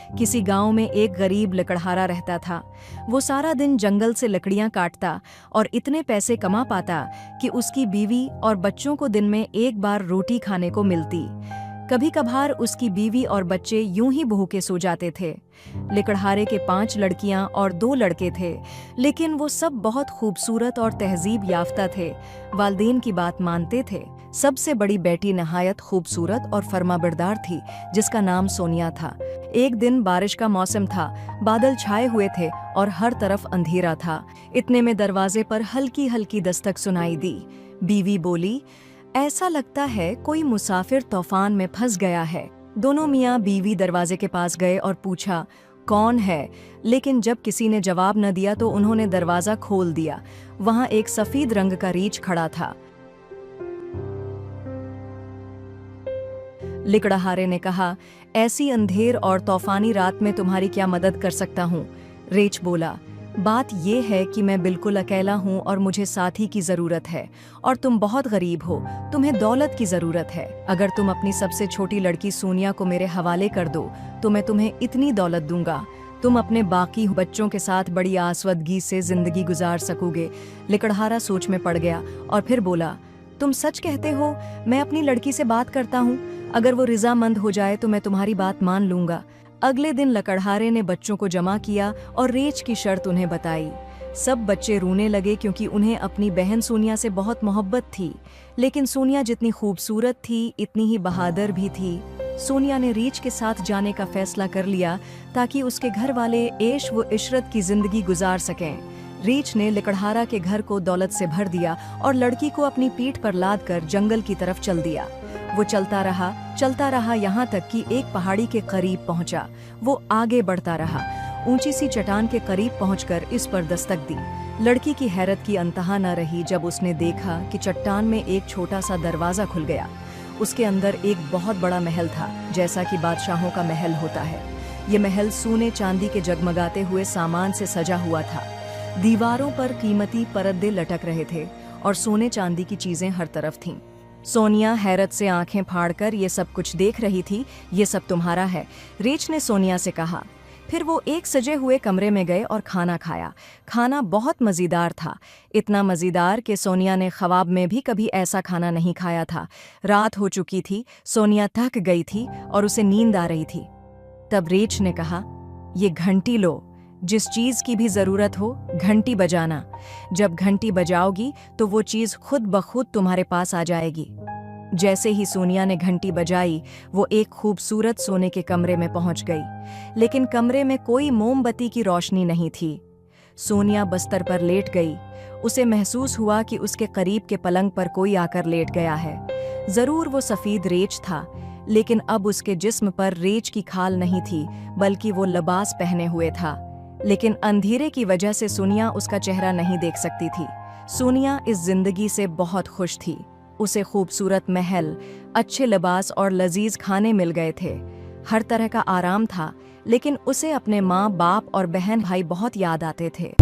किसी गांव में एक गरीब लकड़हारा रहता था। वो सारा दिन जंगल से लकड़ियां काटता और इतने पैसे कमा पाता कि उसकी बीवी और बच्चों को दिन में एक बार रोटी खाने को मिलती। कभी कभार उसकी बीवी और बच्चे यूं ही भूखे सो जाते थे। लकड़हारे के 5 लड़कियां और 2 लड़के थे, लेकिन वो सब बहुत खूबसूरत और तहजीब याफ्ता थे। वालिदैन की बात मानते थे। सबसे बड़ी बेटी नहायत खूबसूरत और फर्माबरदार थी, जिसका नाम सोनिया था। एक दिन बारिश का मौसम था, बादल छाए हुए थे और हर तरफ अंधेरा था। इतने में दरवाजे पर हल्की हल्की दस्तक सुनाई दी। बीवी बोली, ऐसा लगता है कोई मुसाफिर तूफान में फंस गया है। दोनों मियाँ बीवी दरवाजे के पास गए और पूछा, कौन है? लेकिन जब किसी ने जवाब न दिया तो उन्होंने दरवाज़ा खोल दिया। वहाँ एक सफ़ेद रंग का रीछ खड़ा था। लकड़हारे ने कहा, ऐसी अंधेर और तूफानी रात में तुम्हारी क्या मदद कर सकता हूँ? रीछ बोला, बात ये है कि मैं बिल्कुल अकेला हूँ और मुझे साथी की ज़रूरत है, और तुम बहुत गरीब हो, तुम्हें दौलत की ज़रूरत है। अगर तुम अपनी सबसे छोटी लड़की सोनिया को मेरे हवाले कर दो तो मैं तुम्हें इतनी दौलत दूंगा, तुम अपने बाकी बच्चों के साथ बड़ी आसवदगी से ज़िंदगी गुजार सकोगे। लकड़हारा सोच में पड़ गया और फिर बोला, तुम सच कहते हो? मैं अपनी लड़की से बात करता हूँ, अगर वो रज़ामंद हो जाए तो मैं तुम्हारी बात मान लूँगा। अगले दिन लकड़हारे ने बच्चों को जमा किया और रीछ की शर्त उन्हें बताई। सब बच्चे रोने लगे क्योंकि उन्हें अपनी बहन सोनिया से बहुत मोहब्बत थी, लेकिन सोनिया जितनी खूबसूरत थी इतनी ही बहादुर भी थी। सोनिया ने रीछ के साथ जाने का फैसला कर लिया ताकि उसके घर वाले ऐश व इशरत की जिंदगी गुजार सकें। रीछ ने लकड़हारा के घर को दौलत से भर दिया और लड़की को अपनी पीठ पर लाद कर जंगल की तरफ चल दिया। वो चलता रहा यहाँ तक कि एक पहाड़ी के करीब पहुंचा। वो आगे बढ़ता रहा, ऊंची सी चट्टान के करीब पहुंचकर इस पर दस्तक दी। लड़की की हैरत की अंतहा न रही जब उसने देखा कि चट्टान में एक छोटा सा दरवाज़ा खुल गया। उसके अंदर एक बहुत बड़ा महल था, जैसा कि बादशाहों का महल होता है। ये महल सोने चांदी के जगमगाते हुए सामान से सजा हुआ था। दीवारों पर कीमती पर्दे लटक रहे थे और सोने चांदी की चीजें हर तरफ थीं। सोनिया हैरत से आंखें फाड़कर ये सब कुछ देख रही थी। ये सब तुम्हारा है, रीछ ने सोनिया से कहा। फिर वो एक सजे हुए कमरे में गए और खाना खाया। खाना बहुत मज़ेदार था, इतना मज़ेदार कि सोनिया ने ख्वाब में भी कभी ऐसा खाना नहीं खाया था। रात हो चुकी थी, सोनिया थक गई थी और उसे नींद आ रही थी। तब रीछ ने कहा, ये घंटी लो, जिस चीज़ की भी ज़रूरत हो घंटी बजाना। जब घंटी बजाओगी तो वो चीज़ खुद ब खुद तुम्हारे पास आ जाएगी। जैसे ही सोनिया ने घंटी बजाई, वो एक खूबसूरत सोने के कमरे में पहुंच गई, लेकिन कमरे में कोई मोमबत्ती की रोशनी नहीं थी। सोनिया बस्तर पर लेट गई। उसे महसूस हुआ कि उसके करीब के पलंग पर कोई आकर लेट गया है। ज़रूर वो सफ़ेद रीछ था, लेकिन अब उसके जिस्म पर रीछ की खाल नहीं थी, बल्कि वो लिबास पहने हुए था। लेकिन अंधेरे की वजह से सोनिया उसका चेहरा नहीं देख सकती थी। सोनिया इस जिंदगी से बहुत खुश थी। उसे खूबसूरत महल, अच्छे लिबास और लजीज खाने मिल गए थे। हर तरह का आराम था, लेकिन उसे अपने माँ बाप और बहन भाई बहुत याद आते थे।